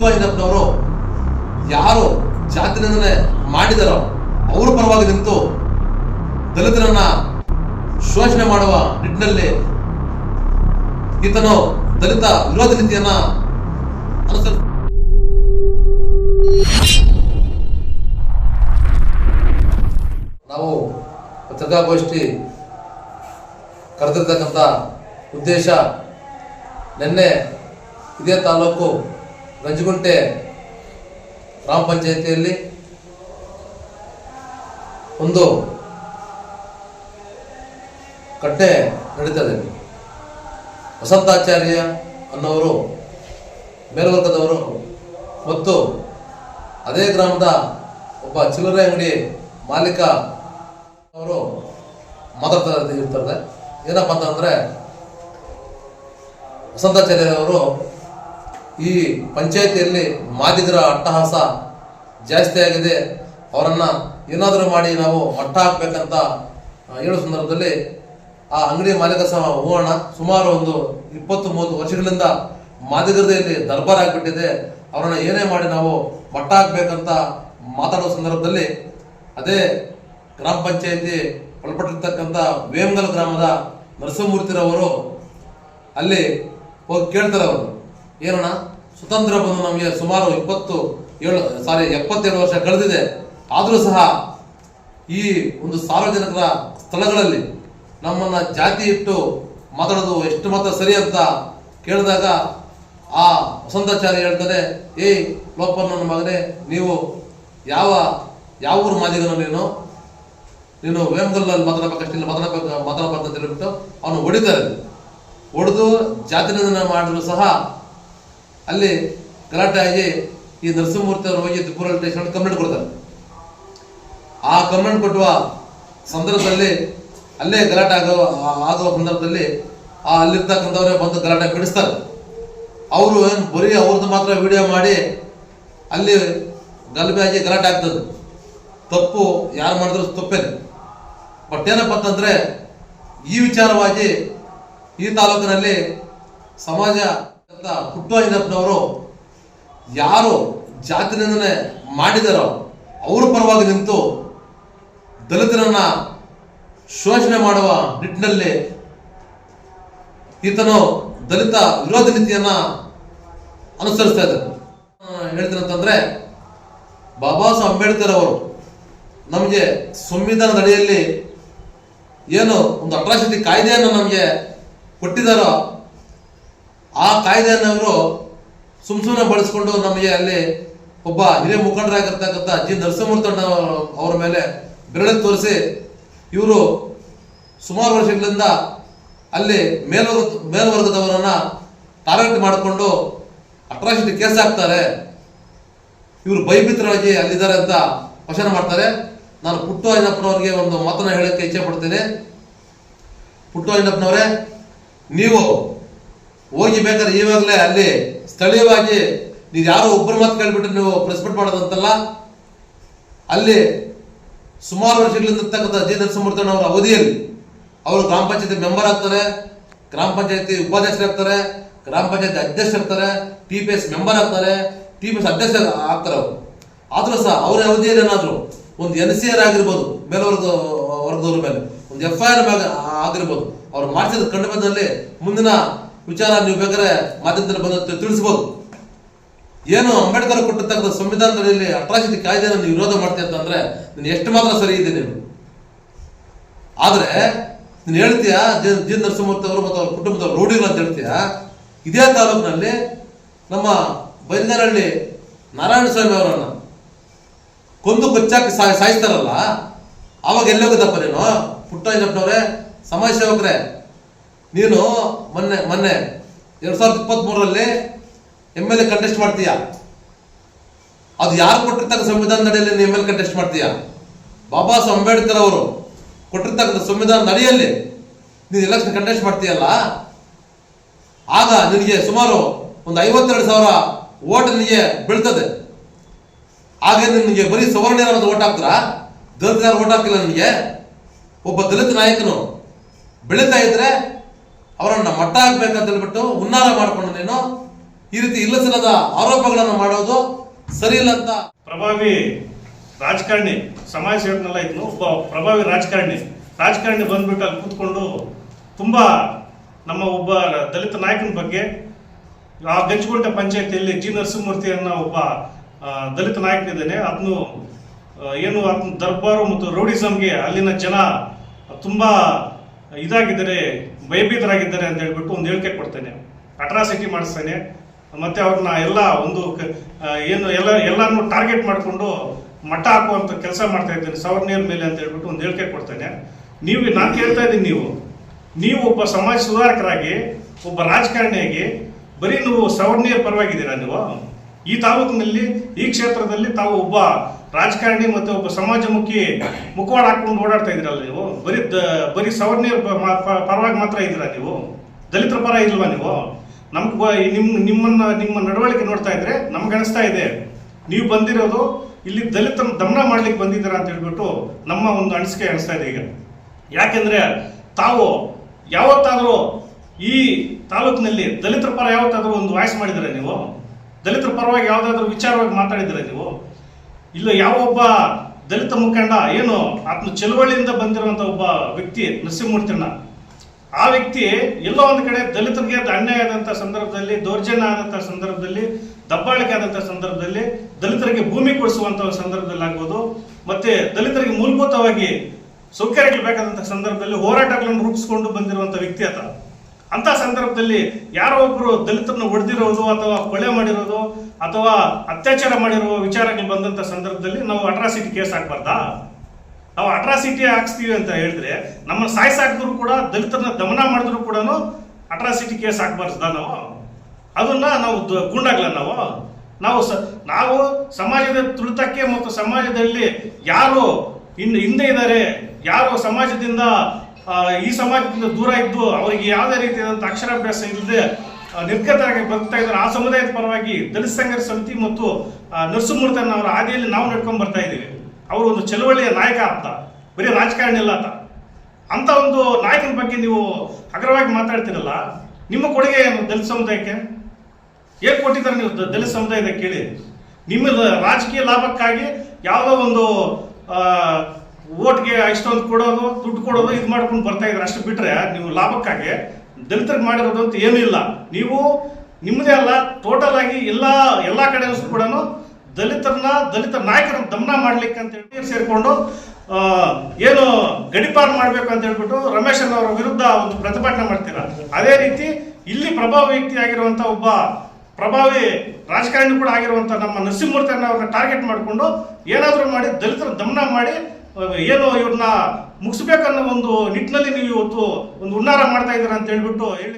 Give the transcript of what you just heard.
ಶಿವಯ್ಯನಪ್ಪನವರು ಯಾರು ಜಾತಿ ನಿಂದನೆ ಮಾಡಿದರೋ ಅವರ ಪರವಾಗಿ ನಿಂತು ದಲಿತರನ್ನ ಶೋಷಣೆ ಮಾಡುವ ನಿಟ್ಟಿನಲ್ಲಿ ಈತನು ದಲಿತ ವಿರೋಧ ನೀತಿಯನ್ನ ಅನುಸರಿಸ ನಾವು ಪತ್ರಿಕಾಗೋಷ್ಠಿ ಕರೆದಿರ್ತಕ್ಕಂಥ ಉದ್ದೇಶ ನಿನ್ನೆ ಇದೇ ತಾಲೂಕು ಗಂಜಗುಂಟೆ ಗ್ರಾಮ ಪಂಚಾಯಿತಿಯಲ್ಲಿ ಒಂದು ಘಟನೆ ನಡೀತದೆ. ವಸಂತಾಚಾರ್ಯ ಅನ್ನೋರು ಮೇಲ್ವರ್ಗದವರು ಮತ್ತು ಅದೇ ಗ್ರಾಮದ ಒಬ್ಬ ಚಿಲ್ಲರೆ ಅಂಗಡಿ ಮಾಲೀಕ ಅವರು ಮಾತಾಡ್ತಾ ಇರ್ತಾರೆ. ಏನಪ್ಪ ಅಂತಂದರೆ ವಸಂತಾಚಾರ್ಯ ಅವರು ಈ ಪಂಚಾಯಿತಿಯಲ್ಲಿ ಮಾದಿಗರ ಅಟ್ಟಹಾಸ ಜಾಸ್ತಿ ಆಗಿದೆ, ಅವರನ್ನು ಏನಾದರೂ ಮಾಡಿ ನಾವು ಮಟ್ಟ ಹಾಕಬೇಕಂತ ಹೇಳೋ ಸಂದರ್ಭದಲ್ಲಿ ಆ ಅಂಗಡಿ ಮಾಲೀಕ ಸಹ ಹೋಗೋಣ, ಸುಮಾರು ಒಂದು 20-30 ವರ್ಷಗಳಿಂದ ಮಾದಿಗರದಲ್ಲಿ ದರ್ಬಾರ್ ಆಗಿಬಿಟ್ಟಿದೆ, ಅವರನ್ನು ಏನೇ ಮಾಡಿ ನಾವು ಮಟ್ಟ ಹಾಕಬೇಕಂತ ಮಾತಾಡೋ ಸಂದರ್ಭದಲ್ಲಿ ಅದೇ ಗ್ರಾಮ ಪಂಚಾಯಿತಿ ಒಳಪಟ್ಟಿರ್ತಕ್ಕಂಥ ವೇಮಗಲ್ ಗ್ರಾಮದ ನರಸಿಂಹಮೂರ್ತಿರವರು ಅಲ್ಲಿ ಹೋಗಿ ಕೇಳ್ತಾರೆ. ಅವರು ಏನಣ್ಣ, ಸ್ವತಂತ್ರ ಬಂದು ನಮಗೆ ಸುಮಾರು 77 ವರ್ಷ ಕಳೆದಿದೆ, ಆದರೂ ಸಹ ಈ ಒಂದು ಸಾರ್ವಜನಿಕರ ಸ್ಥಳಗಳಲ್ಲಿ ನಮ್ಮನ್ನ ಜಾತಿ ಇಟ್ಟು ಮಾತಾಡೋದು ಎಷ್ಟು ಮಾತ್ರ ಸರಿ ಅಂತ ಕೇಳಿದಾಗ ಆ ವಸಂತಾಚಾರ್ಯ ಹೇಳ್ತಾರೆ, ಏಯ್ ಲೋಪನ್ ನನ್ನ ಮಗನೇ, ನೀವು ಯಾವ ಊರು ಮಾದಿಗನು, ನೀನು ವೇಮಗಲ್ಲಲ್ಲಿ ಮಾತಾಡಬೇಕಷ್ಟಿಲ್ಲ, ಮಾತಾಡಬಾರ್ದು ಅಂತ ಹೇಳ್ಬಿಟ್ಟು ಅವನು ಹೊಡಿತಾರೆ. ಹೊಡೆದು ಜಾತಿ ನಿಂದನೆ ಮಾಡಿದ್ರು ಸಹ ಅಲ್ಲಿ ಗಲಾಟೆ ಆಗಿ ಈ ನರಸಿಂಹಮೂರ್ತಿ ಅವರು ಹೋಗಿ ತ್ರಿಪುರ ಸ್ಟೇಷನ್ ಕಂಪ್ಲೇಂಟ್ ಕೊಡ್ತಾರೆ. ಆ ಕಂಪ್ಲೇಂಟ್ ಕೊಟ್ಟುವ ಸಂದರ್ಭದಲ್ಲಿ ಅಲ್ಲೇ ಗಲಾಟೆ ಆಗುವ ಸಂದರ್ಭದಲ್ಲಿ ಅಲ್ಲಿರ್ತಕ್ಕಂಥವರೇ ಬಂದು ಗಲಾಟೆ ಬಿಡಿಸ್ತಾರೆ. ಅವರು ಏನು ಬರೀ ಅವ್ರದ್ದು ಮಾತ್ರ ವಿಡಿಯೋ ಮಾಡಿ ಅಲ್ಲಿ ಗಲಭೆಯಾಗಿ ಗಲಾಟೆ ಆಗ್ತದೆ. ತಪ್ಪು ಯಾರು ಮಾಡಿದ್ರು ತಪ್ಪೇನೆ. ಬಟ್ ಏನಪ್ಪ ಅಂತಂದ್ರೆ ಈ ವಿಚಾರವಾಗಿ ಈ ತಾಲೂಕಿನಲ್ಲಿ ಸಮಾಜ ಪುಟ್ಟಯ್ಯನಪ್ಪನವರು ಯಾರು ಜಾತಿ ನಿಂದನೆ ಮಾಡಿದರೋ ಅವರ ಪರವಾಗಿ ನಿಂತು ದಲಿತರನ್ನ ಶೋಷಣೆ ಮಾಡುವ ನಿಟ್ಟಿನಲ್ಲಿ ಈತನು ದಲಿತ ವಿರೋಧ ನೀತಿಯನ್ನ ಅನುಸರಿಸ್ತಾ ಇದ್ದಾರೆ. ಹೇಳ್ತೀನಂತಂದ್ರೆ ಬಾಬಾ ಸಾಹೇಬ್ ಅಂಬೇಡ್ಕರ್ ಅವರು ನಮಗೆ ಸಂವಿಧಾನದ ಅಡಿಯಲ್ಲಿ ಏನು ಒಂದು ಅಟ್ರಾಸಿಟಿ ಕಾಯ್ದೆಯನ್ನು ನಮಗೆ ಕೊಟ್ಟಿದ್ದಾರೋ ಆ ಕಾಯ್ದೆಯನ್ನು ಅವರು ಸುಮ್ಮನೆ ಬಳಸ್ಕೊಂಡು ನಮಗೆ ಅಲ್ಲಿ ಒಬ್ಬ ಹಿರಿಯ ಮುಖಂಡರಾಗಿರ್ತಕ್ಕಂಥ ಜಿ ನರಸಿಂಹಮೂರ್ತಿ ಅವರ ಮೇಲೆ ಬೆರಳು ತೋರಿಸಿ ಇವರು ಸುಮಾರು ವರ್ಷಗಳಿಂದ ಅಲ್ಲಿ ಮೇಲ್ವರ್ಗದವರನ್ನ ಟಾರ್ಗೆಟ್ ಮಾಡಿಕೊಂಡು ಅಟ್ರಾಸಿಟಿ ಕೇಸ್ ಹಾಕ್ತಾರೆ, ಇವರು ಭಯಭೀತರಾಗಿ ಅಲ್ಲಿದ್ದಾರೆ ಅಂತ ಕ್ವಶನ್ ಮಾಡ್ತಾರೆ. ನಾನು ಪುಟ್ಟಯ್ಯನಪ್ಪನವ್ರಿಗೆ ಒಂದು ಮಾತನ್ನ ಹೇಳಕ್ಕೆ ಇಚ್ಛೆ ಪಡ್ತೇನೆ. ಪುಟ್ಟಯ್ಯನಪ್ಪನವರೇ, ನೀವು ಹೋಗಿ ಬೇಕಾದ್ರೆ ಇವಾಗಲೇ ಅಲ್ಲಿ ಸ್ಥಳೀಯವಾಗಿ ನೀವು ಯಾರೋ ಒಬ್ಬರು ಮಾತು ಕೇಳ್ಬಿಟ್ಟು ನೀವು ಪ್ರೆಸ್ ಮೀಟ್ ಮಾಡೋದಂತಲ್ಲ, ಅಲ್ಲಿ ಸುಮಾರು ವರ್ಷಗಳಿಂದ ಇರ್ತಕ್ಕಂಥ ಜಿ ನರಸಿಂಹಮೂರ್ತಿ ಅವರ ಅವಧಿಯಲ್ಲಿ ಅವರು ಗ್ರಾಮ ಪಂಚಾಯತಿ ಮೆಂಬರ್ ಆಗ್ತಾರೆ, ಗ್ರಾಮ ಪಂಚಾಯತಿ ಉಪಾಧ್ಯಕ್ಷರಾಗ್ತಾರೆ, ಗ್ರಾಮ ಪಂಚಾಯತಿ ಅಧ್ಯಕ್ಷರಾಗ್ತಾರೆ, TPS ಮೆಂಬರ್ ಆಗ್ತಾರೆ, TPS ಅಧ್ಯಕ್ಷ ಆಗ್ತಾರೆ. ಅವರು ಆದ್ರೂ ಸಹ ಅವರ ಅವಧಿಯಲ್ಲಿ ಏನಾದ್ರು ಒಂದು NCR ಆಗಿರ್ಬೋದು, ವರ್ಗದವ್ರ ಮೇಲೆ ಒಂದು FIR ಆಗಿರ್ಬೋದು, ಅವ್ರು ಮಾಡಿಸಿದ ಕಂಡು ಬಂದಲ್ಲಿ ಮುಂದಿನ ವಿಚಾರ ನೀವು ಬೇಕಾದ್ರೆ ಮಾಧ್ಯಮದಲ್ಲಿ ಬಂದು ತಿಳಿಸ್ಬೋದು. ಏನು ಅಂಬೇಡ್ಕರ್ ಕೊಟ್ಟಿರ್ತಕ್ಕಂಥ ಸಂವಿಧಾನದಲ್ಲಿ ಅಟ್ರಾಸಿಟಿ ಕಾಯ್ದೆಯನ್ನು ನೀವು ವಿರೋಧ ಮಾಡ್ತೀಯ ಅಂತಂದ್ರೆ ನೀನು ಎಷ್ಟು ಮಾತ್ರ ಸರಿ ಇದೆ ನೀನು. ಆದ್ರೆ ನೀನು ಹೇಳ್ತೀಯ ಜಿ ನರಸಿಂಹಮೂರ್ತಿ ಅವರು ಮತ್ತು ಅವ್ರ ಕುಟುಂಬದವ್ರು ರೂಢಿಗಳು ಅಂತ ಹೇಳ್ತೀಯ. ಇದೇ ತಾಲೂಕಿನಲ್ಲಿ ನಮ್ಮ ಬೈನಗರಹಳ್ಳಿ ನಾರಾಯಣ ಸ್ವಾಮಿ ಅವರನ್ನ ಕೊಂದು ಕೊಚ್ಚಾಕಿ ಸಾಯಿಸ್ತಾರಲ್ಲ, ಆವಾಗ ಎಲ್ಲೋಗಿದ್ದಪ್ಪ ನೀನು? ಪುಟ್ಟಯ್ಯನಪ್ಪನವರೇ, ಸಮಾಜ ಸೇವಕರೇ, ನೀನು ಮೊನ್ನೆ 2023ರಲ್ಲಿ MLA ಕಂಟೆಸ್ಟ್ ಮಾಡ್ತೀಯ. ಅದು ಯಾರು ಕೊಟ್ಟಿರ್ತಕ್ಕ ಸಂವಿಧಾನದ ಅಡಿಯಲ್ಲಿ ನೀವು MLA ಕಂಟೆಸ್ಟ್ ಮಾಡ್ತೀಯ? ಬಾಬಾ ಸಾಹೇಬ್ ಅಂಬೇಡ್ಕರ್ ಅವರು ಕೊಟ್ಟಿರ್ತಕ್ಕಂಥ ಸಂವಿಧಾನದ ಅಡಿಯಲ್ಲಿ ನೀನು ಎಲೆಕ್ಷನ್ ಕಂಟೆಸ್ಟ್ ಮಾಡ್ತೀಯಲ್ಲ, ಆಗ ನಿನಗೆ ಸುಮಾರು ಒಂದು 52,000 ಓಟ್ ನಿನಗೆ ಬೀಳ್ತದೆ. ಹಾಗೆ ನಿನಗೆ ಬರೀ ಸವರ್ಣ ಓಟ್ ಹಾಕ್ತಾರ, ದಲಿತ ಓಟ್ ಹಾಕಿಲ್ಲ. ನಿನಗೆ ಒಬ್ಬ ದಲಿತ ನಾಯಕನು ಬೆಳೀತಾ ಇದ್ರೆ ಅವರನ್ನ ಮಟ್ಟ ಹಾಕ್ಬೇಕಂತ ಹೇಳ್ಬಿಟ್ಟು ಹುನ್ನಾರ ಮಾಡ್ಕೊಂಡು ನೀನು ಈ ರೀತಿ ಇಲ್ಲಸಲ್ಲದ ಆರೋಪಗಳನ್ನು ಮಾಡೋದು ಸರಿ ಇಲ್ಲ ಅಂತ. ಪ್ರಭಾವಿ ರಾಜಕಾರಣಿ, ಸಮಾಜ ಸೇವಕನೆಲ್ಲ ಇದ್ನು, ಒಬ್ಬ ಪ್ರಭಾವಿ ರಾಜಕಾರಣಿ ಬಂದ್ಬಿಟ್ಟು ಅಲ್ಲಿ ಕೂತ್ಕೊಂಡು ತುಂಬಾ ನಮ್ಮ ಒಬ್ಬ ದಲಿತ ನಾಯಕನ ಬಗ್ಗೆ ಆ ಗಂಜುಗುಂಟೆ ಪಂಚಾಯತಿಯಲ್ಲಿ ಜಿ ನರಸಿಂಹಮೂರ್ತಿ ಅನ್ನೋ ಒಬ್ಬ ದಲಿತ ನಾಯಕನಿದ್ದಾನೆ, ಅದನ್ನು ಅದನ್ನ ದರ್ಬಾರು ಮತ್ತು ರೌಡಿಸಮ್ಗೆ ಅಲ್ಲಿನ ಜನ ತುಂಬಾ ಇದಾಗಿದ್ದಾರೆ, ಭಯಭೀತರಾಗಿದ್ದಾರೆ ಅಂತ ಹೇಳ್ಬಿಟ್ಟು ಒಂದು ಹೇಳಿಕೆ ಕೊಡ್ತಾನೆ, ಅಟ್ರಾಸಿಟಿ ಮಾಡಿಸ್ತಾನೆ. ಮತ್ತೆ ಅವ್ರನ್ನ ಎಲ್ಲ ಒಂದು ಎಲ್ಲಾನು ಟಾರ್ಗೆಟ್ ಮಾಡಿಕೊಂಡು ಮಟ್ಟ ಹಾಕುವಂತ ಕೆಲಸ ಮಾಡ್ತಾ ಇದ್ದೇನೆ ಸವರ್ಣಿಯರ ಮೇಲೆ ಅಂತ ಹೇಳ್ಬಿಟ್ಟು ಒಂದು ಹೇಳಿಕೆ ಕೊಡ್ತಾನೆ. ನಾನು ಕೇಳ್ತಾ ಇದ್ದೀನಿ, ನೀವು ಒಬ್ಬ ಸಮಾಜ ಸುಧಾರಕರಾಗಿ, ಒಬ್ಬ ರಾಜಕಾರಣಿಯಾಗಿ ಬರೀ ನೀವು ಸವರ್ಣಿಯರ ಪರವಾಗಿದ್ದೀರಾ? ನೀವು ಈ ತಾಲೂಕಿನಲ್ಲಿ, ಈ ಕ್ಷೇತ್ರದಲ್ಲಿ ತಾವು ಒಬ್ಬ ರಾಜಕಾರಣಿ ಮತ್ತೆ ಒಬ್ಬ ಸಮಾಜಮುಖಿ ಮುಖವಾಡ ಹಾಕೊಂಡು ಓಡಾಡ್ತಾ ಇದ್ದೀರಲ್ಲ, ನೀವು ಬರೀ ಸವರ್ಣಿಯರ ಪರವಾಗಿ ಮಾತ್ರ ಇದ್ದೀರಾ? ನೀವು ದಲಿತರ ಪರ ಇಲ್ವಾ? ನೀವು ನಿಮ್ಮ ನಡವಳಿಕೆ ನೋಡ್ತಾ ಇದ್ರೆ ನಮ್ಗೆ ಅನಿಸ್ತಾ ಇದೆ ನೀವು ಬಂದಿರೋದು ಇಲ್ಲಿ ದಲಿತ ದಮನ ಮಾಡ್ಲಿಕ್ಕೆ ಬಂದಿದ್ದೀರಾ ಅಂತ ಹೇಳ್ಬಿಟ್ಟು ನಮ್ಮ ಒಂದು ಅನಿಸಿಕೆ ಅನಿಸ್ತಾ ಇದೆ ಈಗ. ಯಾಕೆಂದ್ರೆ ತಾವು ಯಾವತ್ತಾದ್ರೂ ಈ ತಾಲೂಕಿನಲ್ಲಿ ದಲಿತರ ಪರ ಯಾವತ್ತಾದ್ರೂ ಒಂದು ವಾಯ್ಸ್ ಮಾಡಿದ್ರೆ ನೀವು? ದಲಿತರ ಪರವಾಗಿ ಯಾವ್ದಾದ್ರು ವಿಚಾರವಾಗಿ ಮಾತಾಡಿದ್ರೆ ನೀವು? ಇಲ್ಲ, ಯಾವ ಒಬ್ಬ ದಲಿತ ಮುಖಂಡ ಆತ್ಮ ಚಳುವಳಿಯಿಂದ ಬಂದಿರುವಂತ ಒಬ್ಬ ವ್ಯಕ್ತಿ ನರಸಿಂಹಮೂರ್ತಿಯನ್ನ, ಆ ವ್ಯಕ್ತಿ ಎಲ್ಲೋ ಒಂದು ಕಡೆ ದಲಿತರಿಗೆ ಅನ್ಯಾಯ ಆದಂತಹ ಸಂದರ್ಭದಲ್ಲಿ, ದೌರ್ಜನ್ಯ ಆದಂತಹ ಸಂದರ್ಭದಲ್ಲಿ, ದಬ್ಬಾಳಿಕೆ ಆದಂತಹ ಸಂದರ್ಭದಲ್ಲಿ, ದಲಿತರಿಗೆ ಭೂಮಿ ಕೊಡಿಸುವಂತಹ ಸಂದರ್ಭದಲ್ಲಿ ಆಗ್ಬೋದು, ಮತ್ತೆ ದಲಿತರಿಗೆ ಮೂಲಭೂತವಾಗಿ ಸೌಕರ್ಯಗಳು ಬೇಕಾದಂತಹ ಸಂದರ್ಭದಲ್ಲಿ ಹೋರಾಟಗಳನ್ನು ರೂಪಿಸಿಕೊಂಡು ಬಂದಿರುವಂತ ವ್ಯಕ್ತಿ ಆತ. ಅಂತ ಸಂದರ್ಭದಲ್ಲಿ ಯಾರೋ ಒಬ್ರು ದಲಿತರನ್ನ ಹೊಡೆದಿರೋದು ಅಥವಾ ಕೊಲೆ ಮಾಡಿರೋದು ಅಥವಾ ಅತ್ಯಾಚಾರ ಮಾಡಿರೋ ವಿಚಾರಗಳು ಬಂದಂತ ಸಂದರ್ಭದಲ್ಲಿ ನಾವು ಅಟ್ರಾಸಿಟಿ ಕೇಸ್ ಹಾಕ್ಬಾರ್ದಾ? ನಾವು ಅಟ್ರಾಸಿಟಿ ಹಾಕ್ಸ್ತೀವಿ ಅಂತ ಹೇಳಿದ್ರೆ ನಮ್ಮ ಸಾಯಿಸಾಕಿದ್ರು ಕೂಡ, ದಲಿತರನ್ನ ದಮನ ಮಾಡಿದ್ರು ಕೂಡ ಅಟ್ರಾಸಿಟಿ ಕೇಸ್ ಹಾಕ್ಬಾರ್ದ? ನಾವು ಅದನ್ನ ನಾವು ಗೂಂಡಾಗ್ಲ ನಾವು ಸಮಾಜದ ತುಳಿತಕ್ಕೆ ಮತ್ತು ಸಮಾಜದಲ್ಲಿ ಯಾರು ಹಿಂದೆ ಇದ್ದಾರೆ, ಯಾರು ಸಮಾಜದಿಂದ ಈ ಸಮಾಜದಿಂದ ದೂರ ಇದ್ದು ಅವರಿಗೆ ಯಾವುದೇ ರೀತಿಯಾದಂಥ ಅಕ್ಷರಾಭ್ಯಾಸ ಇಲ್ಲದೆ ನಿರ್ಗತರಾಗಿ ಬದುಕ್ತಾ ಇದ್ದಾರೆ, ಆ ಸಮುದಾಯದ ಪರವಾಗಿ ದಲಿತ ಸಂಘರ್ಷ ಸಮಿತಿ ಮತ್ತು ನರಸಿಂಹಮೂರ್ತಿಯನ್ನ ಅವರ ಹಾದಿಯಲ್ಲಿ ನಾವು ನಡ್ಕೊಂಡು ಬರ್ತಾ ಇದ್ದೀವಿ. ಅವರು ಒಂದು ಚಳವಳಿಯ ನಾಯಕ ಅಂತ, ಬರೀ ರಾಜಕಾರಣಿ ಅಲ್ಲ ಅಂತ ಒಂದು ನಾಯಕನ ಬಗ್ಗೆ ನೀವು ಹಗುರವಾಗಿ ಮಾತಾಡ್ತಿರಲ್ಲ. ನಿಮ್ಮ ಕೊಡುಗೆ ಏನು ದಲಿತ ಸಮುದಾಯಕ್ಕೆ? ಏನ್ ಕೊಟ್ಟಿದ್ದಾರೆ ನೀವು ದಲಿತ ಸಮುದಾಯದ ಕೇಳಿ? ನಿಮ್ಮ ರಾಜಕೀಯ ಲಾಭಕ್ಕಾಗಿ ಯಾವುದೋ ಒಂದು ಓಟ್ಗೆ ಇಷ್ಟೊಂದು ಕೊಡೋದು, ದುಡ್ಡು ಕೊಡೋದು, ಇದು ಮಾಡ್ಕೊಂಡು ಬರ್ತಾ ಇದ್ರೆ ಅಷ್ಟು ಬಿಟ್ರೆ ನೀವು ಲಾಭಕ್ಕಾಗಿ ದಲಿತರಿಗೆ ಮಾಡಿರೋದು ಅಂತ ಏನೂ ಇಲ್ಲ. ನೀವು ನಿಮ್ಮದೇ ಅಲ್ಲ, ಟೋಟಲ್ ಆಗಿ ಎಲ್ಲಾ ಕಡೆ ಕೂಡ ದಲಿತ ನಾಯಕರನ್ನ ದಮನ ಮಾಡ್ಲಿಕ್ಕೆ ಅಂತ ಹೇಳಿ ಸೇರ್ಕೊಂಡು ಗಡಿಪಾರು ಮಾಡ್ಬೇಕು ಅಂತ ಹೇಳ್ಬಿಟ್ಟು ರಮೇಶ್ ಅವರ ವಿರುದ್ಧ ಒಂದು ಪ್ರತಿಭಟನೆ ಮಾಡ್ತೀರಾ. ಅದೇ ರೀತಿ ಇಲ್ಲಿ ಪ್ರಭಾವಿ ವ್ಯಕ್ತಿ ಆಗಿರುವಂತ ಒಬ್ಬ ಪ್ರಭಾವಿ ರಾಜಕಾರಣಿ ಕೂಡ ಆಗಿರುವಂತ ನಮ್ಮ ನರಸಿಂಹಮೂರ್ತಿ ಅವ್ರನ್ನ ಟಾರ್ಗೆಟ್ ಮಾಡಿಕೊಂಡು ಏನಾದರೂ ಮಾಡಿ ದಲಿತರ ದಮನ ಮಾಡಿ ಇವ್ರನ್ನ ಮುಗಿಸ್ಬೇಕನ್ನೋ ಒಂದು ನಿಟ್ಟಿನಲ್ಲಿ ನೀವು ಇವತ್ತು ಒಂದು ಹುನ್ನಾರ ಮಾಡ್ತಾ ಇದ್ದೀರಾ ಅಂತ ಹೇಳ್ಬಿಟ್ಟು ಹೇಳಿ